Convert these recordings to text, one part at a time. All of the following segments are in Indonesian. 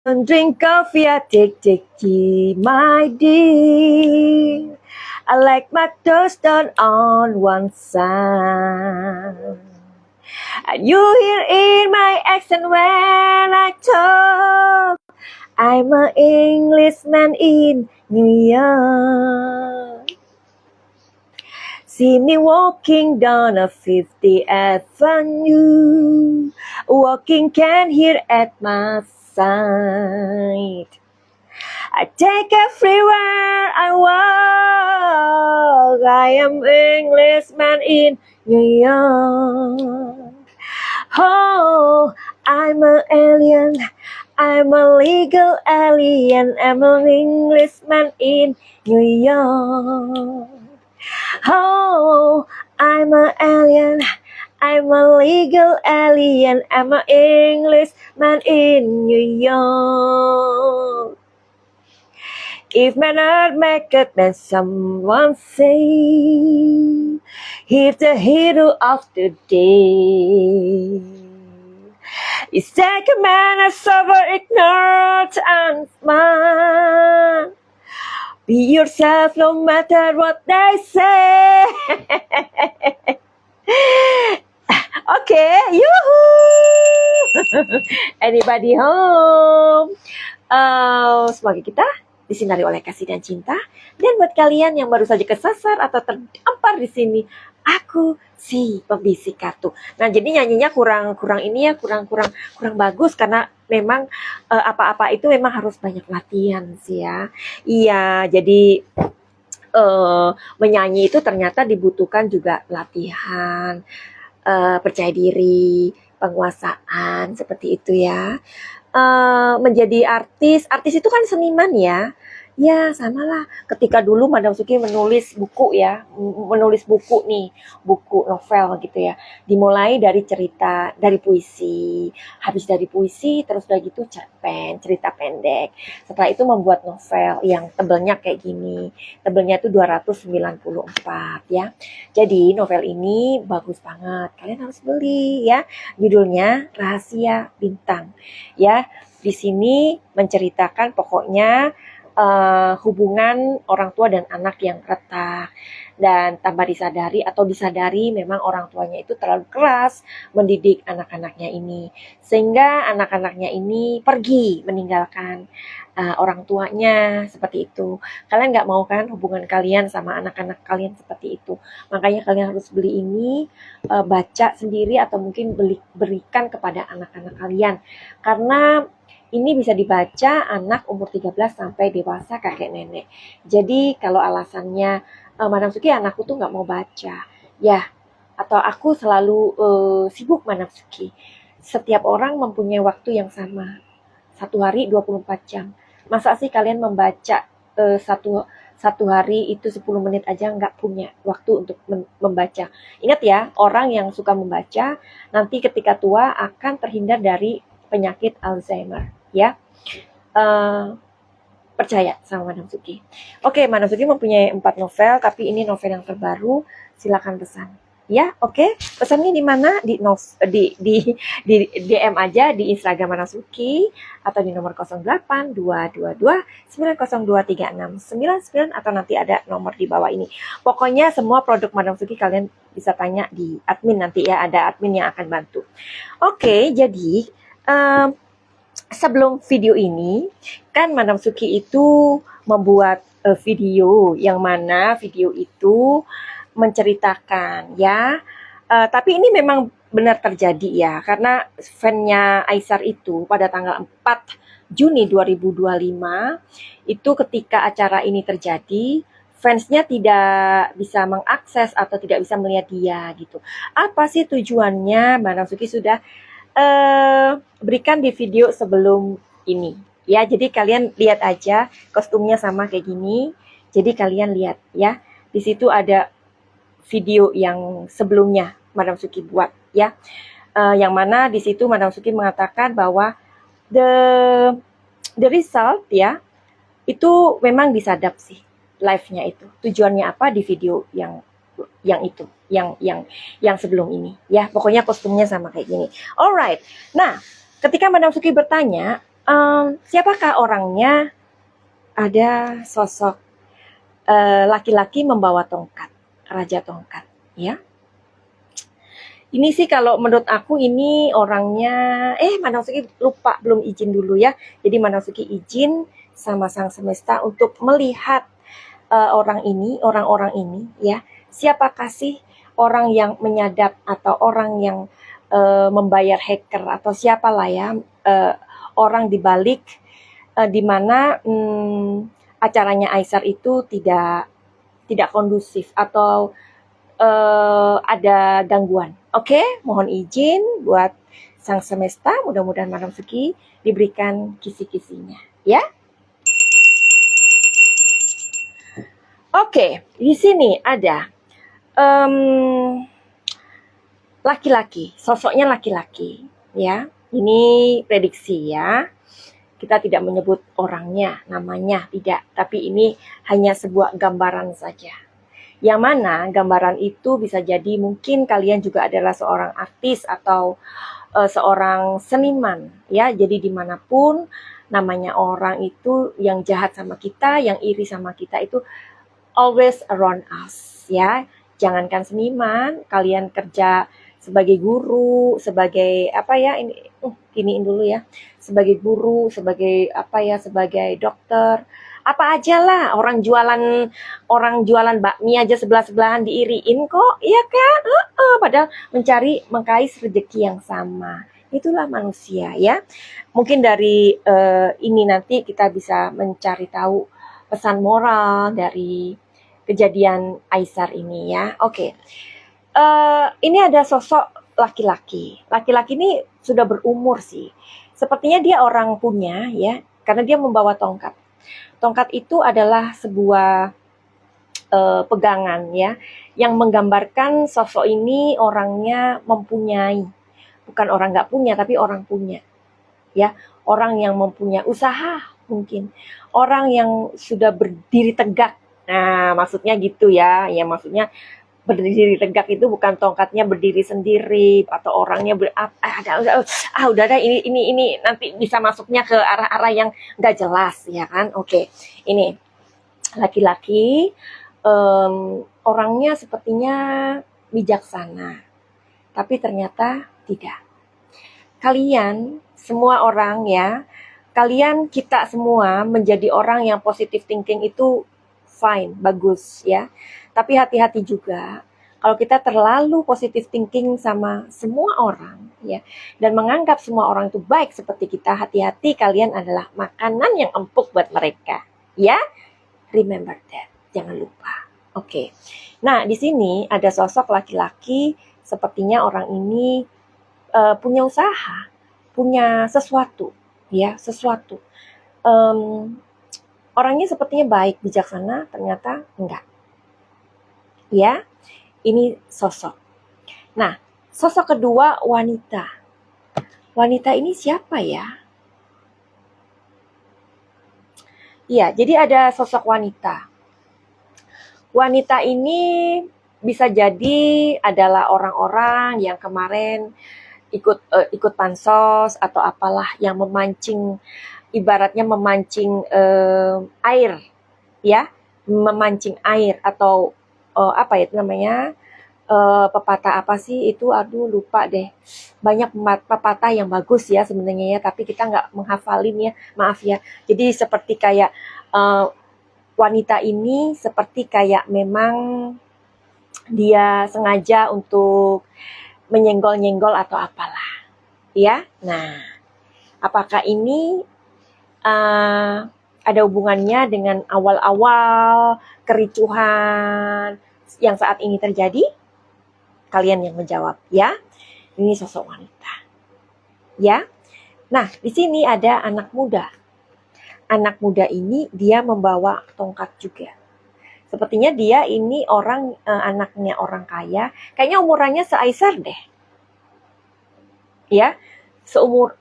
Drink coffee, I take tea, my dear. I like my toast done on one side. And you hear in my accent when I talk, I'm an Englishman in New York. See me walking down a 50th Avenue, walking can hear at my side. I take everywhere I walk. I am Englishman in New York. Oh, I'm an alien. I'm a legal alien. I'm an Englishman in New York. Oh, I'm an alien. I'm a legal alien. I'm an Englishman in New York. If man not make it, then someone say he's the hero of the day. It's take a man as sober, ignorant, and smart. Be yourself no matter what they say. Okay, yuhuu. Anybody home? Semoga kita disinari oleh kasih dan cinta. Dan buat kalian yang baru saja kesasar atau terdampar di sini, aku si pembisik kartu. Nah, jadi nyanyinya kurang ini ya, kurang bagus karena memang apa-apa itu memang harus banyak latihan sih ya. Iya, jadi menyanyi itu ternyata dibutuhkan juga latihan, percaya diri, penguasaan, seperti itu ya. Menjadi artis itu kan seniman ya. Ya samalah ketika dulu Madam Suki menulis buku ya, menulis buku nih, buku novel gitu ya. Dimulai dari cerita, dari puisi, habis dari puisi terus udah gitu cerpen, cerita pendek. Setelah itu membuat novel yang tebelnya kayak gini, tebelnya itu 294 ya. Jadi novel ini bagus banget, kalian harus beli ya. Judulnya Rahasia Bintang ya. Di sini menceritakan pokoknya hubungan orang tua dan anak yang retak, dan tanpa disadari memang orang tuanya itu terlalu keras mendidik anak-anaknya ini, sehingga anak-anaknya ini pergi meninggalkan orang tuanya seperti itu. Kalian nggak mau kan hubungan kalian sama anak-anak kalian seperti itu? Makanya kalian harus beli ini, baca sendiri atau mungkin berikan kepada anak-anak kalian, karena ini bisa dibaca anak umur 13 sampai dewasa, kakek nenek. Jadi kalau alasannya Madam Suki anakku tuh nggak mau baca, ya, atau aku selalu sibuk Madam Suki. Setiap orang mempunyai waktu yang sama, satu hari 24 jam. Masa sih kalian membaca satu hari itu 10 menit aja nggak punya waktu untuk membaca. Ingat ya, orang yang suka membaca nanti ketika tua akan terhindar dari penyakit Alzheimer ya. Percaya sama Madam Suki. Oke, Madam Suki mempunyai 4 novel, tapi ini novel yang terbaru. Silakan pesan. Ya, oke. Pesannya di mana? Di DM aja di Instagram Madam Suki atau di nomor 082229023699 atau nanti ada nomor di bawah ini. Pokoknya semua produk Madam Suki kalian bisa tanya di admin nanti ya, ada admin yang akan bantu. Oke, jadi sebelum video ini kan Madam Suki itu membuat video yang mana video itu menceritakan ya, tapi ini memang benar terjadi ya, karena fan-nya Aisar itu pada tanggal 4 Juni 2025 itu ketika acara ini terjadi, fansnya tidak bisa mengakses atau tidak bisa melihat dia gitu. Apa sih tujuannya? Madam Suki sudah berikan di video sebelum ini ya, jadi kalian lihat aja, kostumnya sama kayak gini, jadi kalian lihat ya, di situ ada video yang sebelumnya Madam Suki buat ya, yang mana di situ Madam Suki mengatakan bahwa the result ya itu memang disadap sih live-nya itu. Tujuannya apa di video yang itu, yang sebelum ini ya. Pokoknya kostumnya sama kayak gini. Alright. Nah, ketika Madam Suki bertanya, Siapakah orangnya? Ada sosok laki-laki membawa tongkat, raja tongkat, ya. Ini sih kalau menurut aku ini orangnya, Manasuki lupa belum izin dulu ya. Jadi Manasuki izin sama Sang Semesta untuk melihat orang-orang ini ya. Siapakah sih orang yang menyadap atau orang yang membayar hacker atau siapalah ya orang dibalik di mana acaranya Aisar itu tidak kondusif atau ada gangguan. Oke, mohon izin buat Sang Semesta, mudah-mudahan Manasuki diberikan kisi-kisinya, ya. Oke, di sini ada laki-laki, sosoknya laki-laki, ya. Ini prediksi ya. Kita tidak menyebut orangnya, namanya tidak, tapi ini hanya sebuah gambaran saja. Yang mana gambaran itu bisa jadi mungkin kalian juga adalah seorang artis atau seorang seniman ya. Jadi dimanapun namanya orang itu yang jahat sama kita, yang iri sama kita itu always around us ya. Jangankan seniman, kalian kerja sebagai guru, sebagai apa ya iniin dulu ya, sebagai guru, sebagai apa ya, sebagai dokter, apa aja lah, orang jualan bakmi aja sebelah-sebelahan diiriin kok, iya kan? Padahal mencari mengkais rezeki yang sama. Itulah manusia ya. Mungkin dari ini nanti kita bisa mencari tahu pesan moral dari kejadian Aisar ini ya. Oke. Ini ada sosok laki-laki. Laki-laki ini sudah berumur sih. Sepertinya dia orang punya ya, karena dia membawa tongkat. Tongkat itu adalah sebuah pegangan ya, yang menggambarkan sosok ini orangnya mempunyai, bukan orang nggak punya, tapi orang punya, ya, orang yang mempunyai usaha mungkin, orang yang sudah berdiri tegak. Nah, maksudnya gitu ya, maksudnya berdiri tegak itu bukan tongkatnya berdiri sendiri atau orangnya udah ada ini nanti bisa masuknya ke arah-arah yang nggak jelas ya kan. Oke, ini laki-laki orangnya sepertinya bijaksana, tapi ternyata tidak. Kalian semua orang ya, kita semua menjadi orang yang positive thinking itu fine, bagus ya. Tapi hati-hati juga kalau kita terlalu positive thinking sama semua orang ya, dan menganggap semua orang itu baik seperti kita, hati-hati, kalian adalah makanan yang empuk buat mereka ya. Remember that, jangan lupa. Oke. Nah, di sini ada sosok laki-laki, sepertinya orang ini punya usaha, punya sesuatu ya, sesuatu. Orangnya sepertinya baik, bijaksana, ternyata enggak. Ya, ini sosok. Nah, sosok kedua wanita. Wanita ini siapa ya? Iya, jadi ada sosok wanita. Wanita ini bisa jadi adalah orang-orang yang kemarin ikut pansos atau apalah, yang memancing, ibaratnya memancing air, ya, memancing air atau apa ya itu namanya, pepatah apa sih itu, aduh lupa deh, banyak pepatah yang bagus ya sebenarnya ya, tapi kita nggak menghafalin ya, maaf ya. Jadi seperti kayak wanita ini seperti kayak memang dia sengaja untuk menyenggol-nyenggol atau apalah ya. Nah, apakah ini ada hubungannya dengan awal-awal kericuhan yang saat ini terjadi? Kalian yang menjawab ya. Ini sosok wanita. Ya. Nah, di sini ada anak muda. Anak muda ini dia membawa tongkat juga. Sepertinya dia ini orang anaknya orang kaya. Kayaknya umurannya se-Aisar deh. Ya.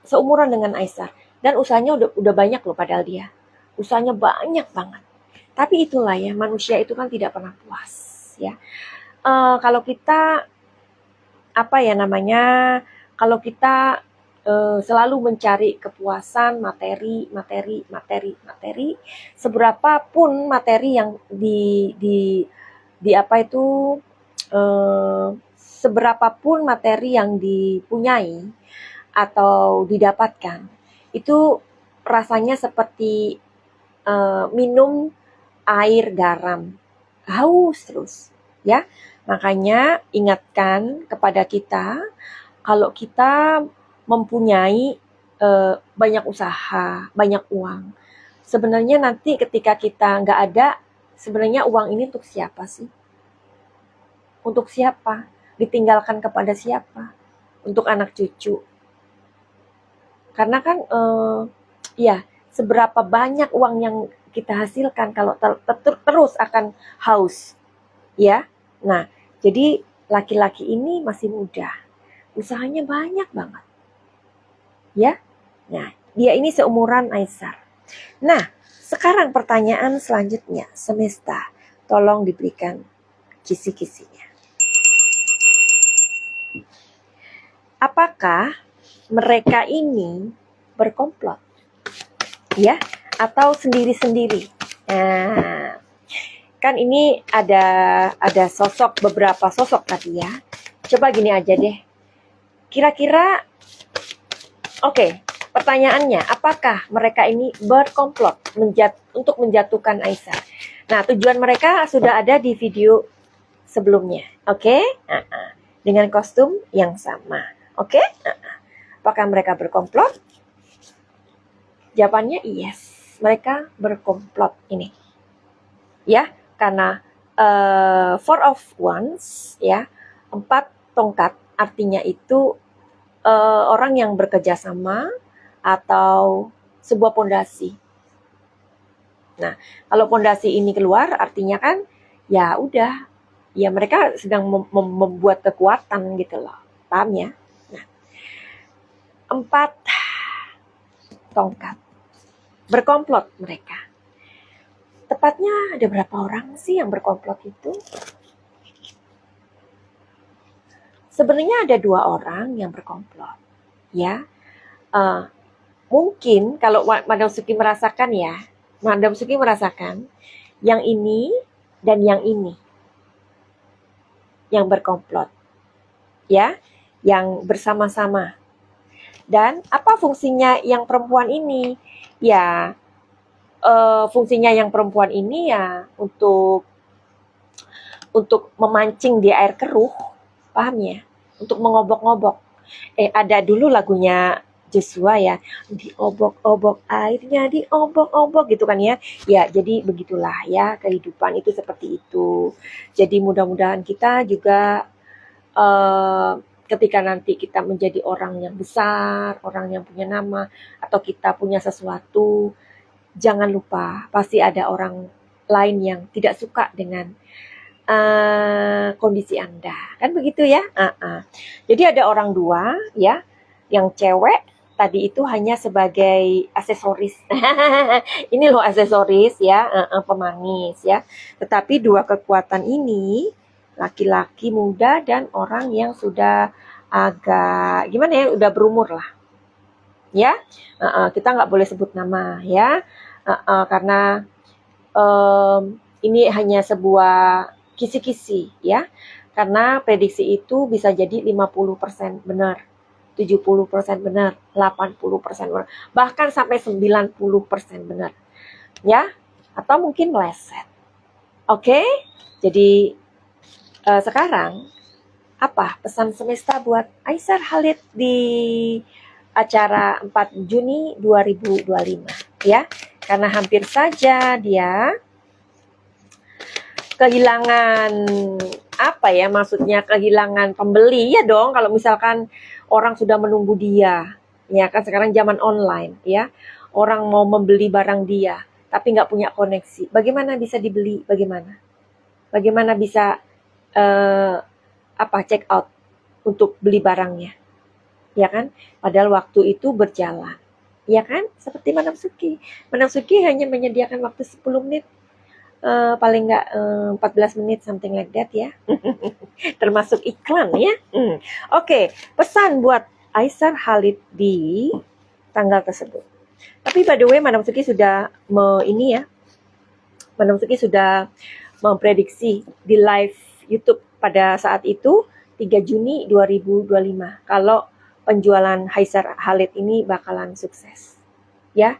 Seumuran dengan Aisar. Dan usahanya udah banyak loh padahal dia. Usahanya banyak banget. Tapi itulah ya, manusia itu kan tidak pernah puas ya. Kalau kita apa ya namanya, kalau kita selalu mencari kepuasan materi, seberapapun materi yang di apa itu, seberapapun materi yang dipunyai atau didapatkan, itu rasanya seperti minum air garam, haus terus, ya. Makanya ingatkan kepada kita, kalau kita mempunyai banyak usaha, banyak uang, sebenarnya nanti ketika kita nggak ada, sebenarnya uang ini untuk siapa sih? Untuk siapa? Ditinggalkan kepada siapa? Untuk anak cucu. Karena kan ya, seberapa banyak uang yang kita hasilkan kalau terus akan haus, ya. Nah, jadi laki-laki ini masih muda, usahanya banyak banget, ya. Nah, dia ini seumuran Aisar. Nah, sekarang pertanyaan selanjutnya, Semesta, tolong diberikan kisi-kisinya. Apakah mereka ini berkomplot, ya, atau sendiri-sendiri? Nah, kan ini ada beberapa sosok tadi ya. Coba gini aja deh. Kira-kira, oke, pertanyaannya, apakah mereka ini berkomplot untuk menjatuhkan Aisyah? Nah, tujuan mereka sudah ada di video sebelumnya, oke? Dengan kostum yang sama, oke? Apakah mereka berkomplot? Jawabannya yes, mereka berkomplot ini, ya, karena four of wands, ya, 4 tongkat, artinya itu orang yang bekerja sama atau sebuah pondasi. Nah, kalau pondasi ini keluar, artinya kan ya udah, ya mereka sedang membuat kekuatan gitu loh, paham ya? Nah, 4 tongkat, berkomplot mereka. Tepatnya ada berapa orang sih yang berkomplot itu? Sebenarnya ada 2 orang yang berkomplot, ya. Mungkin kalau Madam Suki merasakan ya, Madam Suki merasakan yang ini dan yang ini yang berkomplot, ya, yang bersama-sama. Dan apa fungsinya yang perempuan ini? Ya, fungsinya yang perempuan ini ya untuk memancing di air keruh, paham ya? Untuk mengobok-ngobok. Ada dulu lagunya Joshua ya, diobok-obok airnya, diobok-obok gitu kan ya. Ya, jadi begitulah ya, kehidupan itu seperti itu. Jadi mudah-mudahan kita juga ketika nanti kita menjadi orang yang besar, orang yang punya nama, atau kita punya sesuatu, jangan lupa pasti ada orang lain yang tidak suka dengan kondisi Anda, kan begitu ya? Jadi ada orang 2 ya, yang cewek tadi itu hanya sebagai aksesoris. Ini loh aksesoris ya, pemanis ya. Tetapi 2 kekuatan ini, laki-laki muda dan orang yang sudah agak gimana ya, udah berumur lah, ya. Kita nggak boleh sebut nama ya, karena ini hanya sebuah kisi-kisi ya, karena prediksi itu bisa jadi 50% benar, 70% benar, 80% benar, bahkan sampai 90% benar ya, atau mungkin meleset. Oke, jadi sekarang apa pesan semesta buat Aisar Khalid di acara 4 Juni 2025 ya, karena hampir saja dia kehilangan apa ya, maksudnya kehilangan pembeli ya dong, kalau misalkan orang sudah menunggu dia, ya kan sekarang zaman online ya, orang mau membeli barang dia tapi nggak punya koneksi, bagaimana bisa dibeli, bagaimana bisa check out untuk beli barangnya, ya kan, padahal waktu itu berjalan, ya kan, seperti Madam Suki hanya menyediakan waktu 10 menit, paling nggak 14 menit, something like that ya. Termasuk iklan ya. Oke, pesan buat Aisar Khalid di tanggal tersebut. Tapi by the way, Madam Suki sudah Madam Suki sudah memprediksi di live YouTube pada saat itu 3 Juni 2025 kalau penjualan Aisar Khalid ini bakalan sukses. Ya.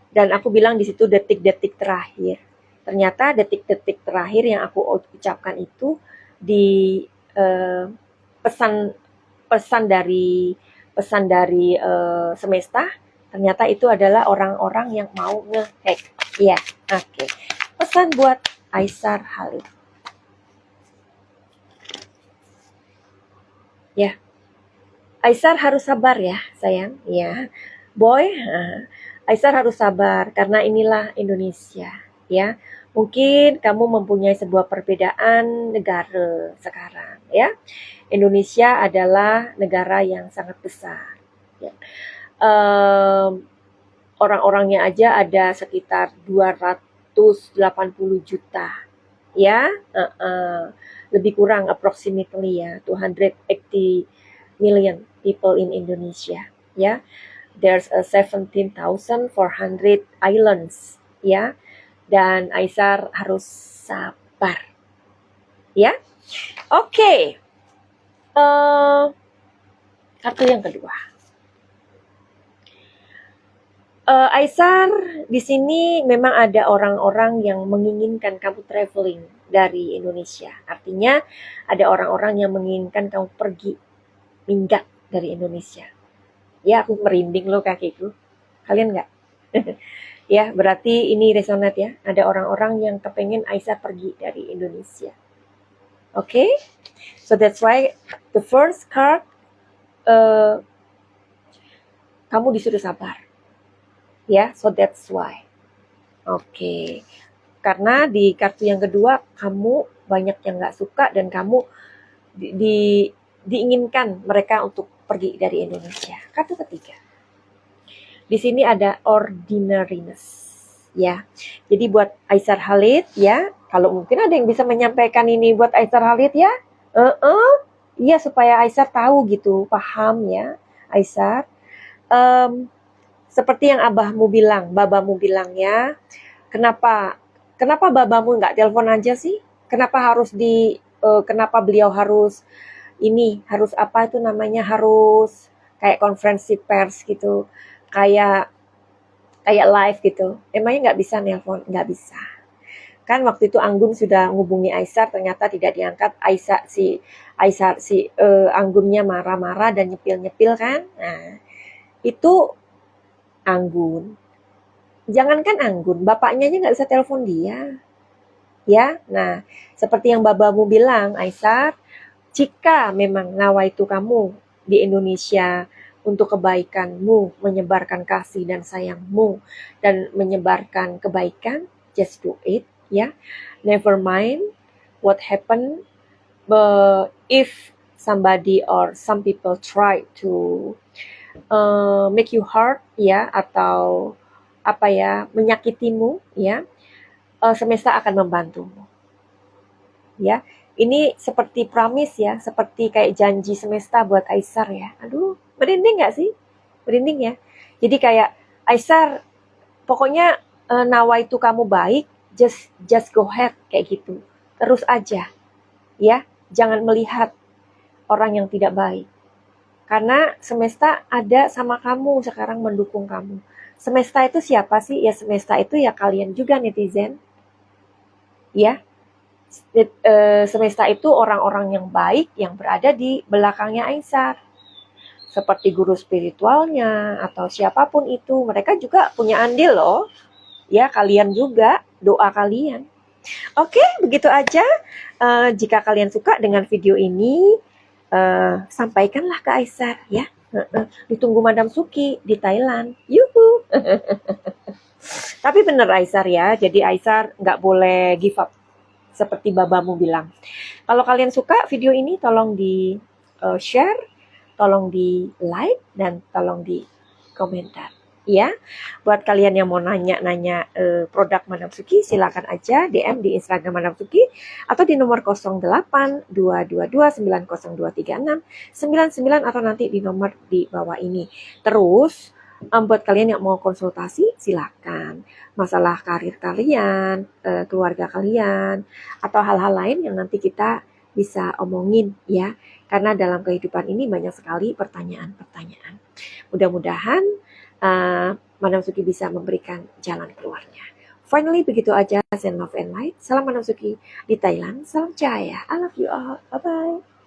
Dan aku bilang di situ detik-detik terakhir. Ternyata detik-detik terakhir yang aku ucapkan itu di pesan dari Semesta, ternyata itu adalah orang-orang yang mau nge-hack. Iya, oke. Pesan buat Aisar Khalid. Ya, Aisar harus sabar ya, sayang. Ya, boy, Aisar harus sabar karena inilah Indonesia. Ya, mungkin kamu mempunyai sebuah perbedaan negara sekarang. Ya, Indonesia adalah negara yang sangat besar. Ya. Orang-orangnya aja ada sekitar 280 juta. Ya, lebih kurang approximately ya, 280 million people in Indonesia. Ya, there's a 17,400 islands. Ya, dan Aisar harus sabar. Ya, oke. Kartu yang kedua. Aisar, di sini memang ada orang-orang yang menginginkan kamu traveling dari Indonesia. Artinya ada orang-orang yang menginginkan kamu pergi, minggat dari Indonesia. Ya, aku merinding loh kakiku. Kalian nggak? Ya, berarti ini resonate ya. Ada orang-orang yang kepengen Aisar pergi dari Indonesia. Okay? So that's why the first card, kamu disuruh sabar. Ya, so that's why. Oke. Karena di kartu yang kedua, kamu banyak yang nggak suka dan kamu diinginkan mereka untuk pergi dari Indonesia. Kartu ketiga. Di sini ada ordinariness. Ya, jadi buat Aisar Khalid ya, kalau mungkin ada yang bisa menyampaikan ini buat Aisar Khalid ya, iya supaya Aisar tahu gitu, paham ya, Aisar. Seperti yang babamu bilang ya, kenapa babamu nggak telepon aja sih? Kenapa beliau harus apa itu namanya, harus kayak konferensi pers gitu, kayak live gitu. Emangnya nggak bisa nelpon? Nggak bisa. Kan waktu itu Anggun sudah ngubungi Aisar, ternyata tidak diangkat. Anggunnya marah-marah dan nyepil-nyepil kan. Nah, itu Anggun. Jangankan Anggun, bapaknya aja nggak bisa telepon dia. Ya, nah seperti yang babamu bilang, Aisar, jika memang nawaitu kamu di Indonesia untuk kebaikanmu, menyebarkan kasih dan sayangmu, dan menyebarkan kebaikan, just do it, ya. Never mind what happened, but if somebody or some people try to make you hurt ya, atau apa ya, menyakitimu ya, semesta akan membantumu ya. Ini seperti promise ya, seperti kayak janji semesta buat Aisar ya. Aduh, merinding nggak sih? Merinding ya. Jadi kayak Aisar, pokoknya nawaitu kamu baik, just go ahead kayak gitu. Terus aja ya, jangan melihat orang yang tidak baik. Karena semesta ada sama kamu sekarang, mendukung kamu. Semesta itu siapa sih? Ya semesta itu ya kalian juga, netizen. Ya, semesta itu orang-orang yang baik yang berada di belakangnya Aisar. Seperti guru spiritualnya atau siapapun itu, mereka juga punya andil loh. Ya, kalian juga, doa kalian. Oke, begitu aja. Jika kalian suka dengan video ini, sampaikanlah ke Aisar ya. Ditunggu Madam Suki di Thailand. Yuhu. Tapi bener Aisar ya, jadi Aisar nggak boleh give up seperti babamu bilang. Kalau kalian suka video ini, tolong di share, tolong di like, dan tolong di komentar. ya. Buat kalian yang mau nanya-nanya produk Madam Suki, silakan aja DM di Instagram Madam Suki atau di nomor 082229023699 atau nanti di nomor di bawah ini. Terus buat kalian yang mau konsultasi, silakan. Masalah karir kalian, keluarga kalian, atau hal-hal lain yang nanti kita bisa omongin ya. Karena dalam kehidupan ini banyak sekali pertanyaan-pertanyaan. Mudah-mudahan Madam Suki bisa memberikan jalan keluarnya. Finally, begitu aja. Send love and light. Salam Madam Suki di Thailand. Salam cahaya. I love you all. Bye-bye.